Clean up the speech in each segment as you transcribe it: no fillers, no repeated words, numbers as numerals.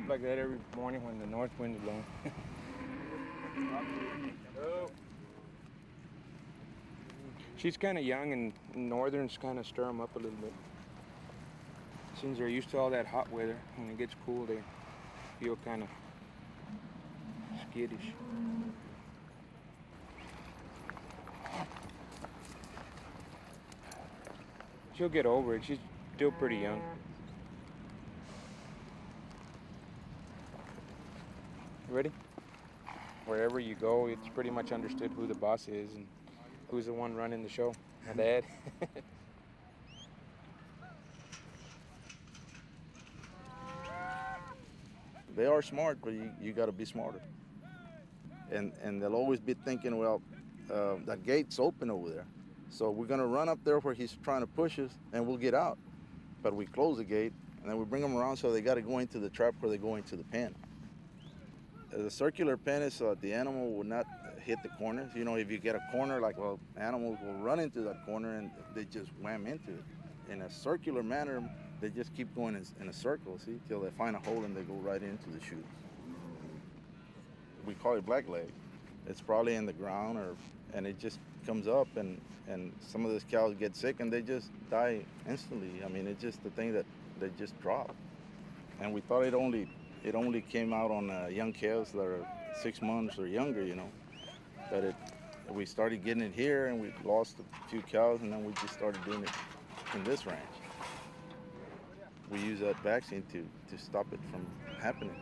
up like that every morning when the north wind's blowing. She's kind of young, and northerns kind of stir them up a little bit. Since they're used to all that hot weather, when it gets cool, they feel kind of skittish. She'll get over it. She's still pretty young. Ready? Wherever you go, it's pretty much understood who the boss is and who's the one running the show. My dad. They are smart, but you got to be smarter. And they'll always be thinking, well, that gate's open over there. So we're going to run up there where he's trying to push us, and we'll get out. But we close the gate, and then we bring them around, so they got to go into the trap where they go into the pen. The circular pen is so that the animal will not hit the corners. You know, if you get a corner, like, well, animals will run into that corner, and they just wham into it. In a circular manner, they just keep going in a circle, see, till they find a hole and they go right into the chutes. We call it blackleg. It's probably in the ground, and it just comes up, and some of these cows get sick and they just die instantly. I mean, it's just the thing that they just drop. And we thought it only came out on young calves that are 6 months or younger, you know. But we started getting it here, and we lost a few cows, and then we just started doing it in this ranch. We use that vaccine to stop it from happening.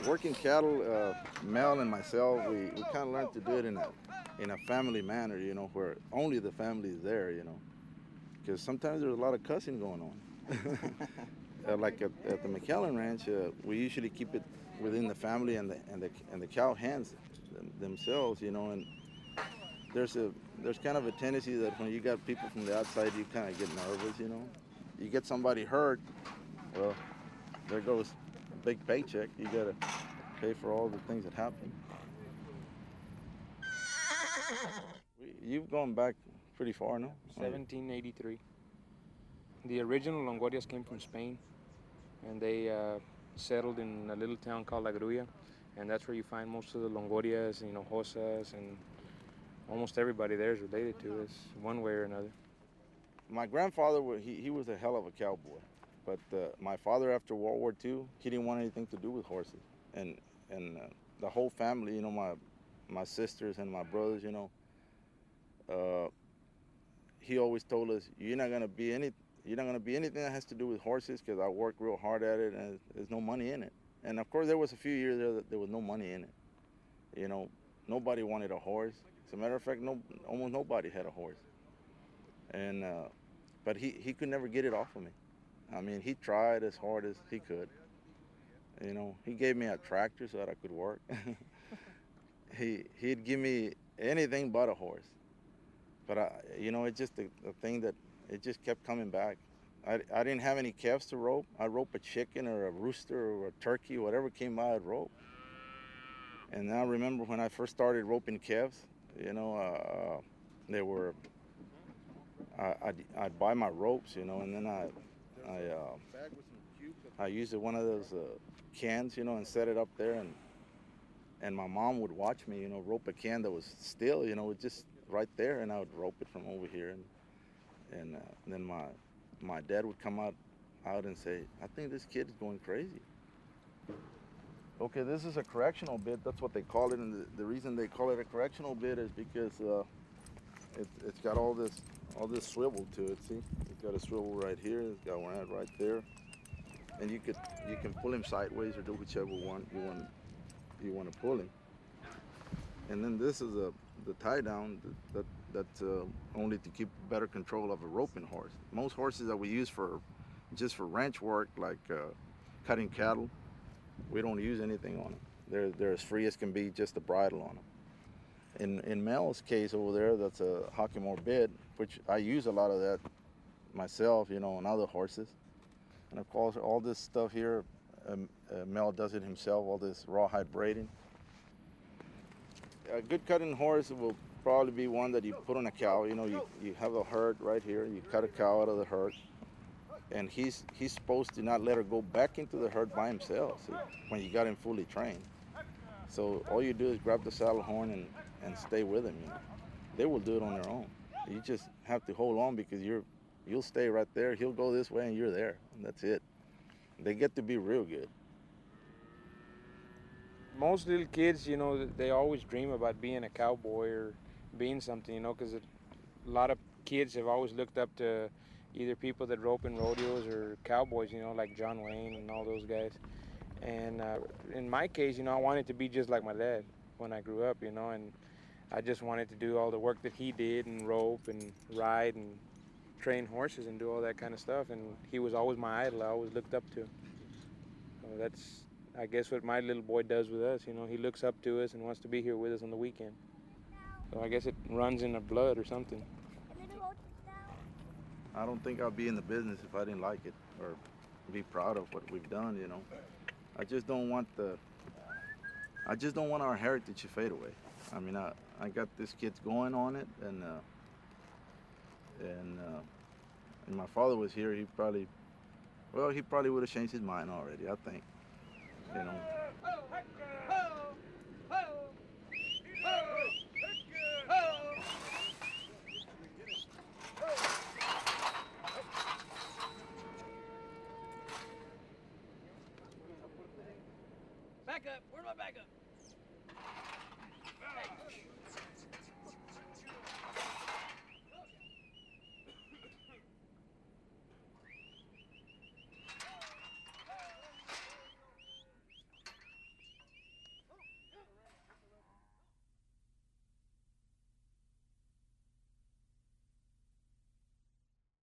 Working cattle, Mel and myself, we kind of learned to do it in a family manner, you know, where only the family is there, you know, because sometimes there's a lot of cussing going on. Like at the McAllen Ranch, we usually keep it within the family and the cow hands themselves, you know, and there's kind of a tendency that when you got people from the outside, you kind of get nervous, you know. You get somebody hurt, well, there goes a big paycheck. You got to pay for all the things that happen. You've gone back pretty far, no? 1783. The original Longorias came from Spain, and they settled in a little town called La Grulla, and that's where you find most of the Longorias, you know, Hosas, and almost everybody there is related to us one way or another. My grandfather, he was a hell of a cowboy, but my father, after World War II, he didn't want anything to do with horses, and the whole family, you know, my sisters and my brothers, you know, he always told us, you're not gonna be anything that has to do with horses, because I work real hard at it and there's no money in it. And of course there was a few years there that there was no money in it. You know, nobody wanted a horse. As a matter of fact, almost nobody had a horse. And but he could never get it off of me. I mean, he tried as hard as he could. You know, he gave me a tractor so that I could work. He'd give me anything but a horse. But you know, it's just a thing that it just kept coming back. I didn't have any calves to rope. I'd rope a chicken or a rooster or a turkey, whatever came by, I'd rope. And I remember when I first started roping calves, you know, they were, I'd buy my ropes, you know, and then I used one of those cans, you know, and set it up there, and my mom would watch me, you know, rope a can that was still, you know, just right there, and I would rope it from over here, and then my dad would come out and say, I think this kid is going crazy. Okay, this is a correctional bit. That's what they call it, and the reason they call it a correctional bit is because it's got all this swivel to it. See, it's got a swivel right here. It's got one right there, and you can pull him sideways or do whichever one you want to pull him. And then this is the tie down that's only to keep better control of a roping horse. Most horses that we use just for ranch work, like cutting cattle, we don't use anything on them. They're as free as can be, just the bridle on them. In Mel's case over there, that's a Hockamore bit, which I use a lot of that myself, you know, on other horses. And of course, all this stuff here, Mel does it himself, all this rawhide braiding. A good cutting horse probably be one that you put on a cow. You know, you have a herd right here. You cut a cow out of the herd, and he's supposed to not let her go back into the herd by himself, so when you got him fully trained. So all you do is grab the saddle horn and stay with him. You know, they will do it on their own. You just have to hold on because you'll stay right there. He'll go this way and you're there, and that's it. They get to be real good. Most little kids, you know, they always dream about being a cowboy or being something, you know, because a lot of kids have always looked up to either people that rope in rodeos or cowboys, you know, like John Wayne and all those guys. And in my case, you know, I wanted to be just like my dad when I grew up, you know, and I just wanted to do all the work that he did and rope and ride and train horses and do all that kind of stuff. And he was always my idol. I always looked up to. So that's, I guess, what my little boy does with us. You know, he looks up to us and wants to be here with us on the weekend. So I guess it runs in the blood or something. I don't think I'd be in the business if I didn't like it or be proud of what we've done. You know, I just don't want our heritage to fade away. I mean, I got this kids going on it, and my father was here. He probably would have changed his mind already. I think, you know. Back up. Where's my backup?